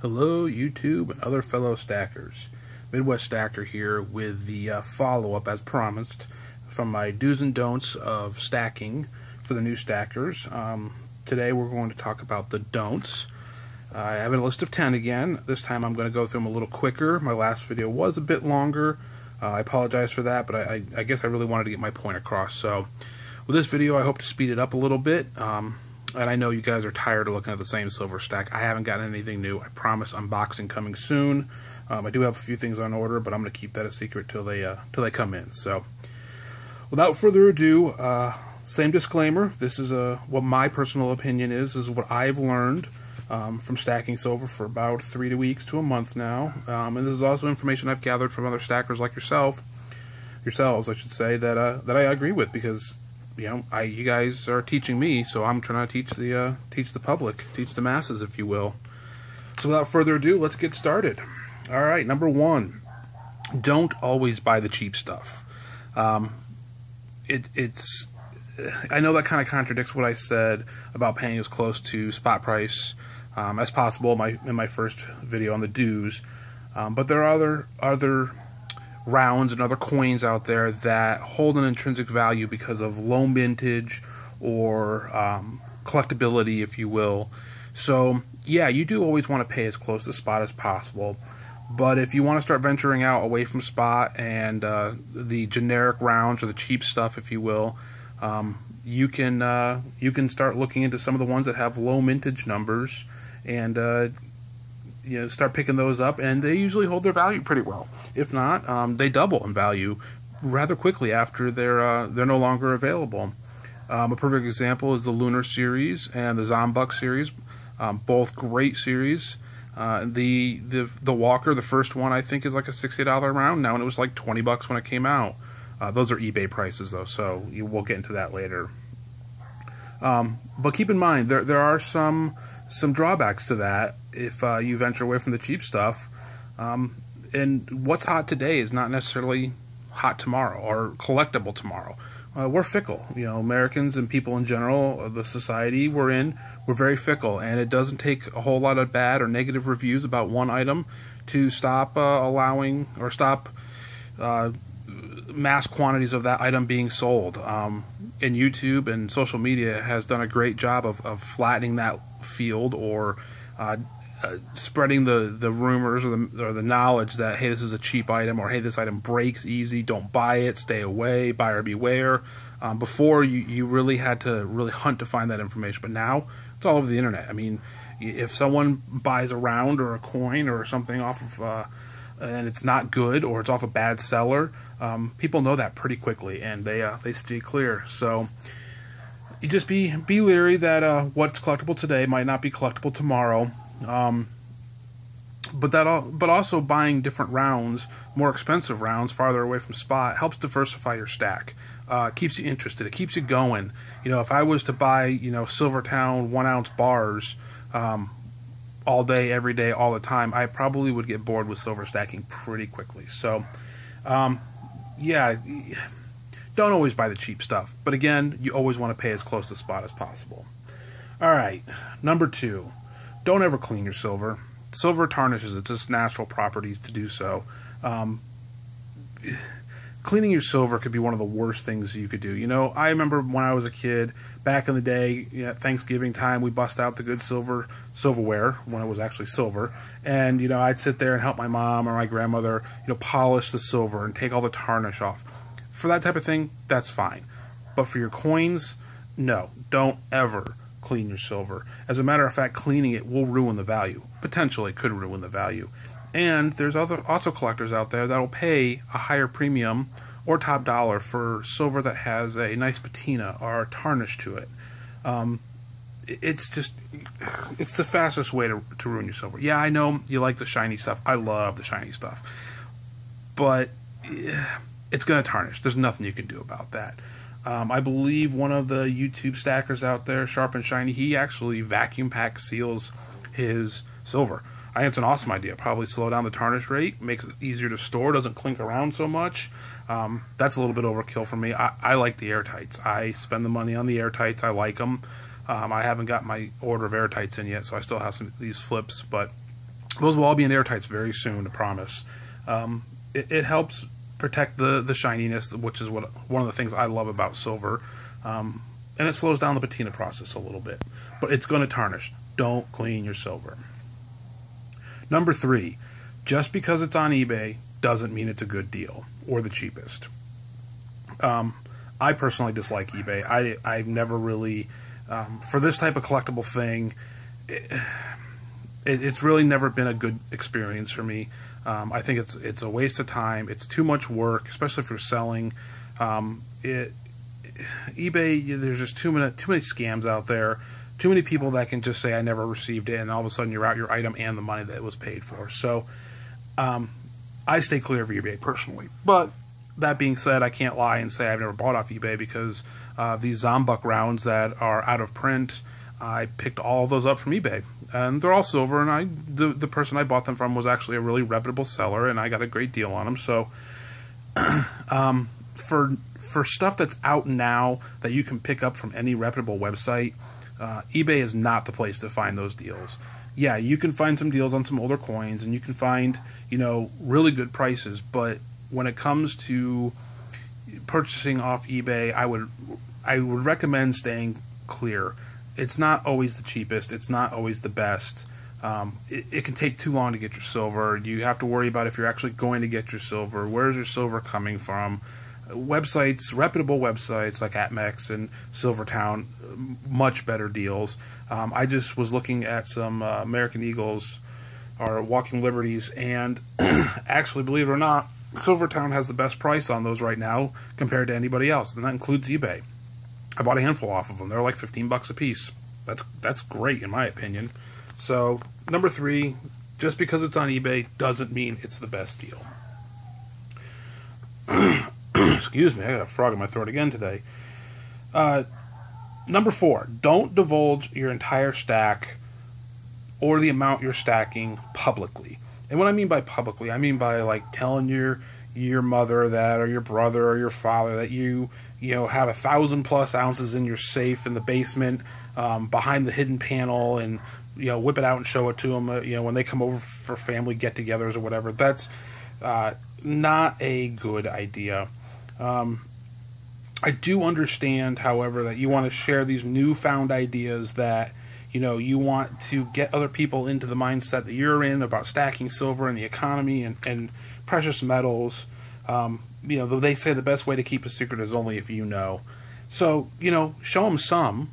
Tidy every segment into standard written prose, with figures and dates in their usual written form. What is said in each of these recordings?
Hello YouTube and other fellow stackers. Midwest Stacker here with the follow-up as promised from my do's and don'ts of stacking for the new stackers. Today we're going to talk about the don'ts. I have a list of 10 again. This time I'm going to go through them a little quicker. My last video was a bit longer. I apologize for that, but I guess I really wanted to get my point across. So with this video I hope to speed it up a little bit. And I know you guys are tired of looking at the same silver stack. I haven't gotten anything new. I promise unboxing coming soon. I do have a few things on order, but I'm going to keep that a secret till they come in. So, without further ado, same disclaimer. This is what my personal opinion is. This is what I've learned from stacking silver for about 3 weeks to a month now. And this is also information I've gathered from other stackers like yourselves, I should say, that I agree with, because you know, you guys are teaching me, so I'm trying to teach the public, teach the masses, if you will. So without further ado, let's get started. All right, number 1, don't always buy the cheap stuff. I know that kind of contradicts what I said about paying as close to spot price as possible in my first video on the do's, but there are other rounds and other coins out there that hold an intrinsic value because of low mintage or collectability, if you will. So yeah, you do always want to pay as close to spot as possible, but if you want to start venturing out away from spot and the generic rounds or the cheap stuff, if you will, you can start looking into some of the ones that have low mintage numbers and you know, start picking those up, and they usually hold their value pretty well. If not, they double in value rather quickly after they're no longer available. A perfect example is the Lunar series and the Zombuck series, both great series. The Walker, the first one, I think is like a $60 round now, and it was like $20 when it came out. Those are eBay prices though, so we'll get into that later. But keep in mind, there are some drawbacks to that if you venture away from the cheap stuff. And what's hot today is not necessarily hot tomorrow or collectible tomorrow. We're fickle, you know, Americans and people in general, the society we're in, we're very fickle, and it doesn't take a whole lot of bad or negative reviews about one item to stop allowing or stop mass quantities of that item being sold. And YouTube and social media has done a great job of flattening that field, or spreading the rumors or the knowledge that, hey, this is a cheap item, or hey, this item breaks easy, don't buy it, stay away, buyer beware. Before, you really had to hunt to find that information, but now it's all over the internet. I mean, if someone buys a round or a coin or something off of and it's not good, or it's off a bad seller, people know that pretty quickly, and they stay clear. So you just be leery that what's collectible today might not be collectible tomorrow. But also buying different rounds, more expensive rounds, farther away from spot, helps diversify your stack. Keeps you interested. It keeps you going. You know, if I was to buy, you know, SilverTowne 1-ounce bars all day, every day, all the time, I probably would get bored with silver stacking pretty quickly. So, yeah, don't always buy the cheap stuff. But again, you always want to pay as close to spot as possible. All right, number 2. Don't ever clean your silver. Silver tarnishes. It's just natural properties to do so. Cleaning your silver could be one of the worst things you could do. You know, I remember when I was a kid, back in the day, you know, Thanksgiving time, we bust out the good silverware, when it was actually silver, and, you know, I'd sit there and help my mom or my grandmother, you know, polish the silver and take all the tarnish off. For that type of thing, that's fine. But for your coins, no, don't ever clean your silver. As a matter of fact, cleaning it will ruin the value. Potentially could ruin the value. And there's also collectors out there that will pay a higher premium or top dollar for silver that has a nice patina or tarnish to it. It's the fastest way to ruin your silver. Yeah, I know you like the shiny stuff. I love the shiny stuff. But it's going to tarnish. There's nothing you can do about that. I believe one of the YouTube stackers out there, Sharp and Shiny, he actually vacuum pack seals his silver. I think it's an awesome idea. Probably slow down the tarnish rate, makes it easier to store, doesn't clink around so much. That's a little bit overkill for me. I like the airtights. I spend the money on the airtights. I like them. I haven't got my order of airtights in yet, so I still have some of these flips, but Those will all be in airtights very soon, I promise. It helps protect the shininess, which is one of the things I love about silver. And it slows down the patina process a little bit. But it's going to tarnish. Don't clean your silver. Number 3, just because it's on eBay doesn't mean it's a good deal or the cheapest. I personally dislike eBay. I've never really, for this type of collectible thing, it's really never been a good experience for me. I think it's a waste of time. It's too much work, especially if you're selling. eBay, there's just too many scams out there. Too many people that can just say I never received it, and all of a sudden you're out your item and the money that it was paid for. So I stay clear of eBay personally. But that being said, I can't lie and say I've never bought off eBay, because these Zombuck rounds that are out of print, I picked all of those up from eBay, and they're all silver. And the person I bought them from was actually a really reputable seller, and I got a great deal on them. So for stuff that's out now that you can pick up from any reputable website, eBay is not the place to find those deals. Yeah, you can find some deals on some older coins, and you can find, really good prices, but when it comes to purchasing off eBay, I would recommend staying clear. It's not always the cheapest. It's not always the best. It can take too long to get your silver. You have to worry about if you're actually going to get your silver. Where's your silver coming from? Websites, reputable websites like APMEX and SilverTowne, much better deals. I just was looking at some American Eagles or Walking Liberties, and actually, believe it or not, SilverTowne has the best price on those right now compared to anybody else, and that includes eBay. I bought a handful off of them. They're like $15 a piece. That's great in my opinion. So number 3, just because it's on eBay doesn't mean it's the best deal. Excuse me, I got a frog in my throat again today. Number 4, don't divulge your entire stack or the amount you're stacking publicly. And what I mean by publicly, I mean by like telling your mother that, or your brother or your father that you have 1,000+ ounces in your safe in the basement, behind the hidden panel, and whip it out and show it to them. When they come over for family get-togethers or whatever. That's not a good idea. I do understand, however, that you want to share these newfound ideas that you want to get other people into the mindset that you're in about stacking silver and the economy and precious metals. They say the best way to keep a secret is only if you know. So, show them some.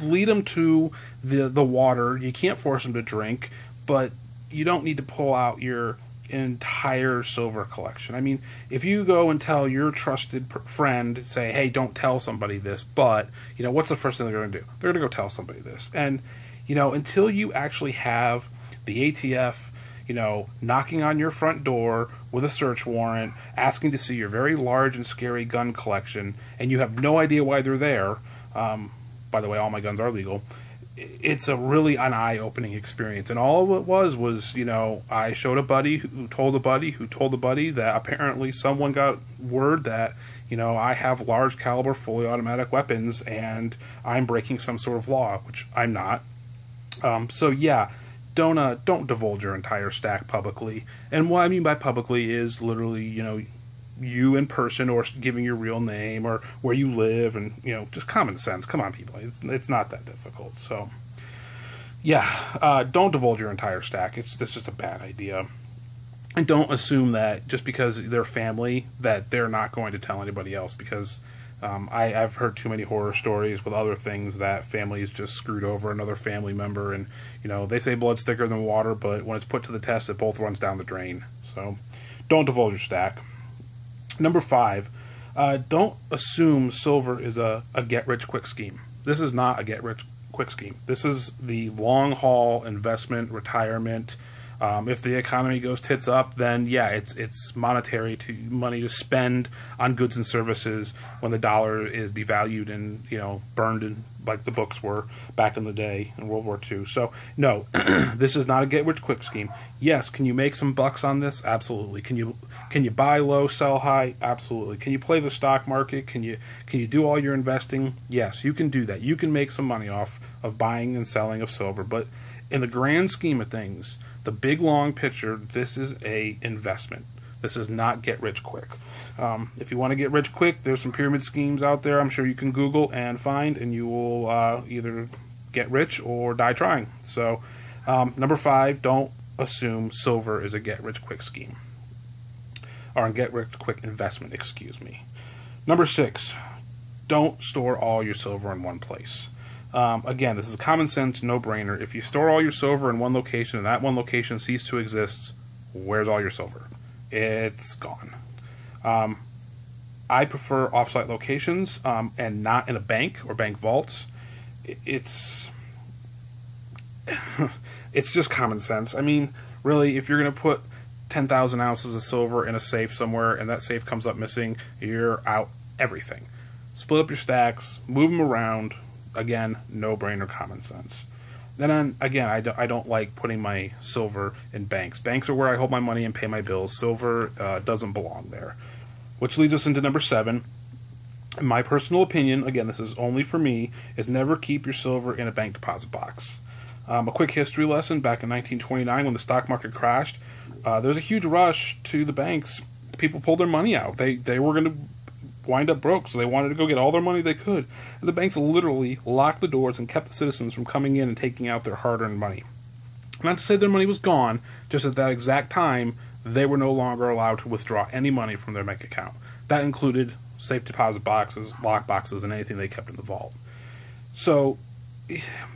Lead them to the water. You can't force them to drink, but you don't need to pull out your entire silver collection. I mean, if you go and tell your trusted friend, say, hey, don't tell somebody this, but, what's the first thing they're going to do? They're going to go tell somebody this. And, until you actually have the ATF, knocking on your front door with a search warrant, asking to see your very large and scary gun collection, and you have no idea why they're there, by the way, all my guns are legal, it's a really an eye-opening experience. And all it was, I showed a buddy who told a buddy who told a buddy that apparently someone got word that, I have large caliber fully automatic weapons and I'm breaking some sort of law, which I'm not. So yeah, don't divulge your entire stack publicly. And what I mean by publicly is literally, you in person, or giving your real name, or where you live, and just common sense. Come on, people, it's not that difficult. So yeah, don't divulge your entire stack. It's just a bad idea. And don't assume that just because they're family that they're not going to tell anybody else, because I've heard too many horror stories with other things that families just screwed over another family member, and they say blood's thicker than water, but when it's put to the test, it both runs down the drain. So don't divulge your stack. Number 5, don't assume silver is a get-rich-quick scheme. This is not a get-rich-quick scheme. This is the long-haul investment, retirement. If the economy goes tits up, then yeah, it's money to spend on goods and services when the dollar is devalued and burned in, like the books were back in the day in World War II. So no, this is not a get-rich-quick scheme. Yes, can you make some bucks on this? Absolutely. Can you buy low, sell high? Absolutely. Can you play the stock market? Can you do all your investing? Yes, you can do that. You can make some money off of buying and selling of silver, but in the grand scheme of things, the big long picture, this is a investment. This is not get rich quick. If you want to get rich quick, there's some pyramid schemes out there I'm sure you can Google and find, and you will either get rich or die trying. So number 5, don't assume silver is a get rich quick scheme, or a get rich quick investment, excuse me. Number 6, don't store all your silver in one place. Again, this is a common sense no-brainer. If you store all your silver in one location and that one location ceases to exist, where's all your silver? It's gone. I prefer off-site locations and not in a bank or bank vaults. It's it's just common sense. I mean, really, if you're going to put 10,000 ounces of silver in a safe somewhere and that safe comes up missing, you're out everything. Split up your stacks, move them around. Again, no-brainer, common sense. Then again, I don't like putting my silver in banks. Banks are where I hold my money and pay my bills. Silver doesn't belong there. Which leads us into number 7. In my personal opinion, again, this is only for me, is never keep your silver in a bank deposit box. A quick history lesson: back in 1929 when the stock market crashed, there was a huge rush to the banks. People pulled their money out. They were going to wind up broke, so they wanted to go get all their money they could. And the banks literally locked the doors and kept the citizens from coming in and taking out their hard-earned money. Not to say their money was gone, just at that exact time, they were no longer allowed to withdraw any money from their bank account. That included safe deposit boxes, lock boxes, and anything they kept in the vault. So,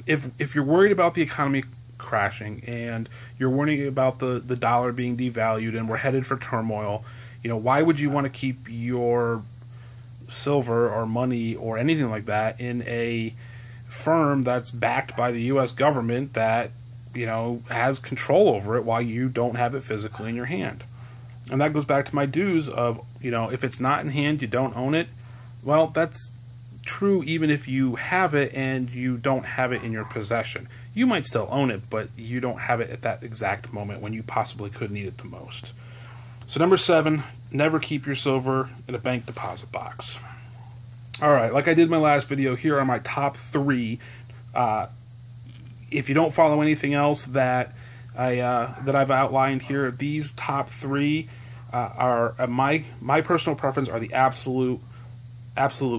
if you're worried about the economy crashing and you're worried about the dollar being devalued and we're headed for turmoil, why would you want to keep your silver or money or anything like that in a firm that's backed by the U.S. government that has control over it while you don't have it physically in your hand? And that goes back to my dues of, if it's not in hand, you don't own it. Well, that's true even if you have it and you don't have it in your possession. You might still own it, but you don't have it at that exact moment when you possibly could need it the most. So number 7, never keep your silver in a bank deposit box. Alright, like I did in my last video, here are my top 3. If you don't follow anything else that I've outlined here, these top 3 are my personal preference are the absolute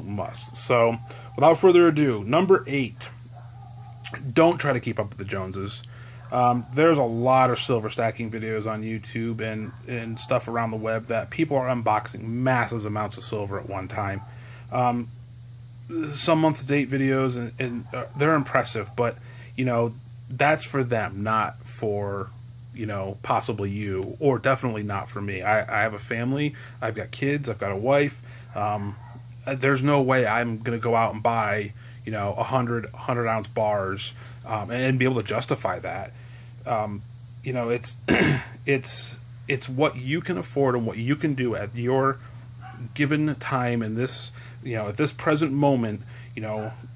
must. So without further ado, number 8, don't try to keep up with the Joneses. There's a lot of silver stacking videos on YouTube and stuff around the web that people are unboxing massive amounts of silver at one time. Some month-to-date videos, and they're impressive, but that's for them, not for possibly you, or definitely not for me. I have a family, I've got kids, I've got a wife. There's no way I'm gonna go out and buy 100 ounce bars and be able to justify that. It's what you can afford and what you can do at your given time in this at this present moment.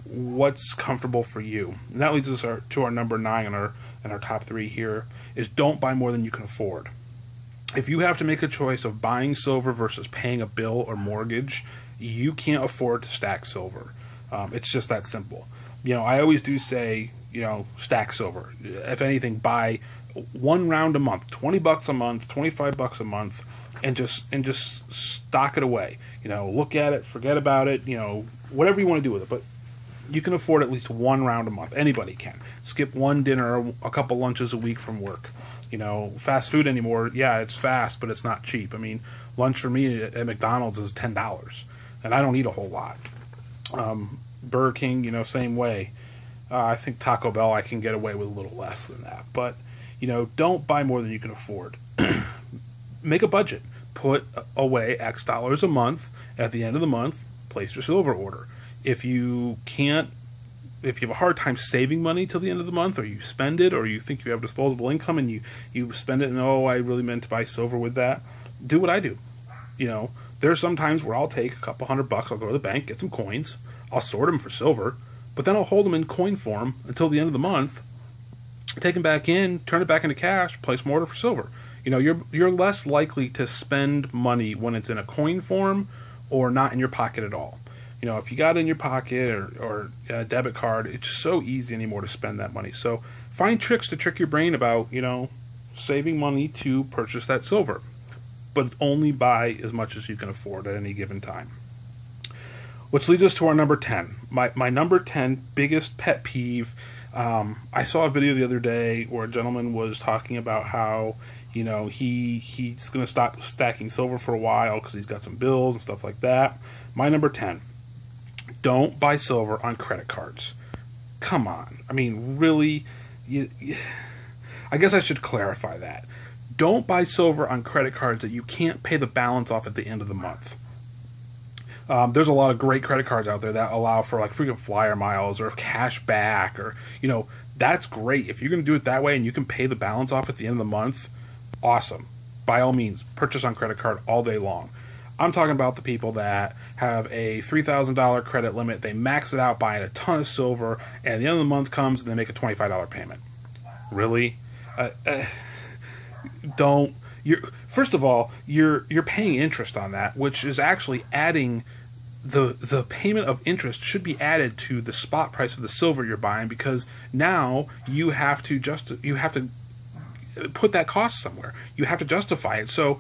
What's comfortable for you. And that leads us to our number 9 in our top 3 here, is don't buy more than you can afford. If you have to make a choice of buying silver versus paying a bill or mortgage, you can't afford to stack silver. It's just that simple. I always do say, stack silver. If anything, buy 1 round a month, $20 a month, $25 a month, and just stock it away. Look at it, forget about it, whatever you want to do with it, but you can afford at least 1 round a month. Anybody can. Skip 1 dinner or a couple lunches a week from work. Fast food anymore, yeah, it's fast, but it's not cheap. I mean, lunch for me at McDonald's is $10, and I don't eat a whole lot. Burger King, same way. I think Taco Bell, I can get away with a little less than that. But, don't buy more than you can afford. Make a budget. Put away X dollars a month. At the end of the month, place your silver order. If you have a hard time saving money till the end of the month, or you spend it, or you think you have disposable income and you spend it and, I really meant to buy silver with that, do what I do. There's some times where I'll take a couple $100, I'll go to the bank, get some coins, I'll sort them for silver, but then I'll hold them in coin form until the end of the month, take them back in, turn it back into cash, place more order for silver. You're less likely to spend money when it's in a coin form or not in your pocket at all. If you got it in your pocket or a debit card, it's so easy anymore to spend that money. So find tricks to trick your brain about, saving money to purchase that silver, but only buy as much as you can afford at any given time. Which leads us to our number 10. My number 10 biggest pet peeve. I saw a video the other day where a gentleman was talking about how, you know, he's going to stop stacking silver for a while because he's got some bills and stuff like that. My number 10. Don't buy silver on credit cards. Come on. I mean, really? I guess I should clarify that. Don't buy silver on credit cards that you can't pay the balance off at the end of the month. There's a lot of great credit cards out there that allow for like frequent flyer miles or cash back, or, you know, that's great. If you're going to do it that way and you can pay the balance off at the end of the month, awesome. By all means, purchase on credit card all day long. I'm talking about the people that have a $3,000 credit limit, they max it out buying a ton of silver, and at the end of the month comes and they make a $25 payment. Really? Don't. First of all, you're paying interest on that, which is actually adding the payment of interest should be added to the spot price of the silver you're buying, because now you have to put that cost somewhere. You have to justify it. So,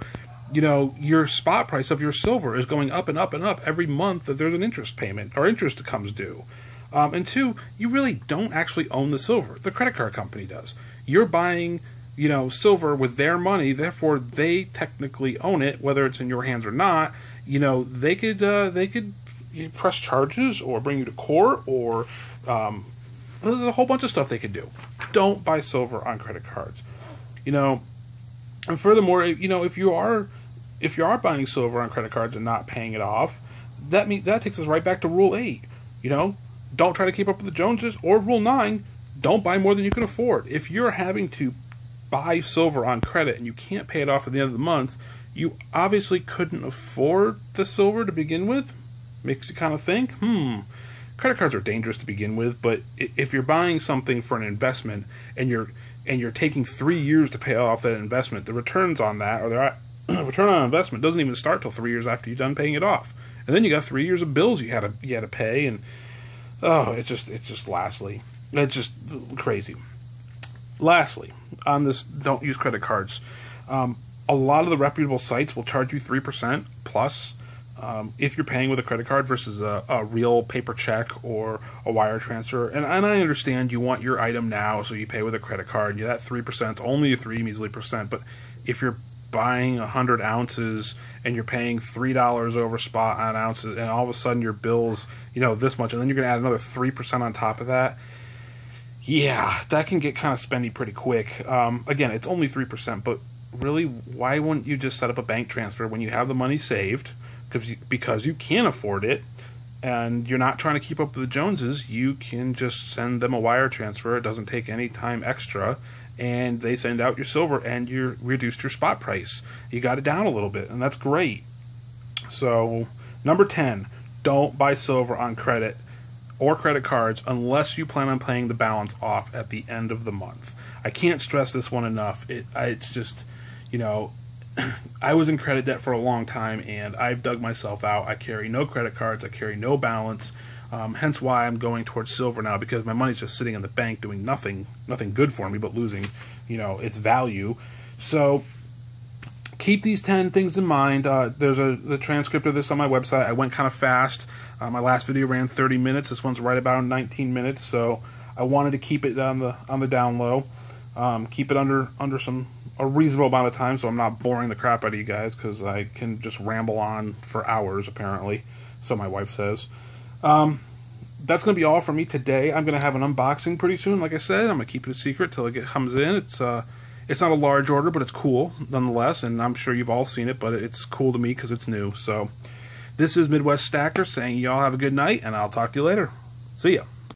you know, your spot price of your silver is going up and up and up every month that there's an interest payment or interest that comes due. And two, you really don't actually own the silver. The credit card company does. You're buying, you know, silver with their money, therefore they technically own it, whether it's in your hands or not. You know, they could press charges or bring you to court, or there's a whole bunch of stuff they could do. Don't buy silver on credit cards. You know, and furthermore, you know, if you are buying silver on credit cards and not paying it off, that takes us right back to Rule 8. You know, don't try to keep up with the Joneses, or Rule 9, don't buy more than you can afford. If you're having to buy silver on credit and you can't pay it off at the end of the month, you obviously couldn't afford the silver to begin with. Makes you kind of think, credit cards are dangerous to begin with, but if you're buying something for an investment and you're taking 3 years to pay off that investment, the returns on that, or the return on investment, doesn't even start till 3 years after you've done paying it off. And then you got 3 years of bills you had to pay, and it's just crazy. Lastly, on this, don't use credit cards. A lot of the reputable sites will charge you 3% plus if you're paying with a credit card versus a real paper check or a wire transfer. And I understand you want your item now, so you pay with a credit card. Yeah, that 3% is only a 3 measly percent. But if you're buying 100 ounces and you're paying $3 over spot on ounces, and all of a sudden your bill's, you know, this much, and then you're going to add another 3% on top of that, yeah, that can get kind of spendy pretty quick. Again, it's only 3%, but really, why wouldn't you just set up a bank transfer when you have the money saved? Because you can afford it, and you're not trying to keep up with the Joneses, you can just send them a wire transfer. It doesn't take any time extra, and they send out your silver, and you reduced your spot price. You got it down a little bit, and that's great. So, number 10, don't buy silver on credit or credit cards unless you plan on paying the balance off at the end of the month. I can't stress this one enough. It's just, you know, I was in credit debt for a long time, and I've dug myself out. I carry no credit cards. I carry no balance. Hence why I'm going towards silver now, because my money's just sitting in the bank doing nothing good for me but losing, you know, its value. So keep these 10 things in mind. There's the transcript of this on my website. I went kind of fast. My last video ran 30 minutes. This one's right about 19 minutes, so I wanted to keep it on the down low. Keep it under a reasonable amount of time, so I'm not boring the crap out of you guys, because I can just ramble on for hours, apparently, so my wife says. That's going to be all for me today. I'm going to have an unboxing pretty soon. Like I said, I'm going to keep it a secret till it comes in. It's not a large order, but it's cool nonetheless, and I'm sure you've all seen it, but it's cool to me because it's new. So this is Midwest Stacker saying y'all have a good night, and I'll talk to you later. See ya.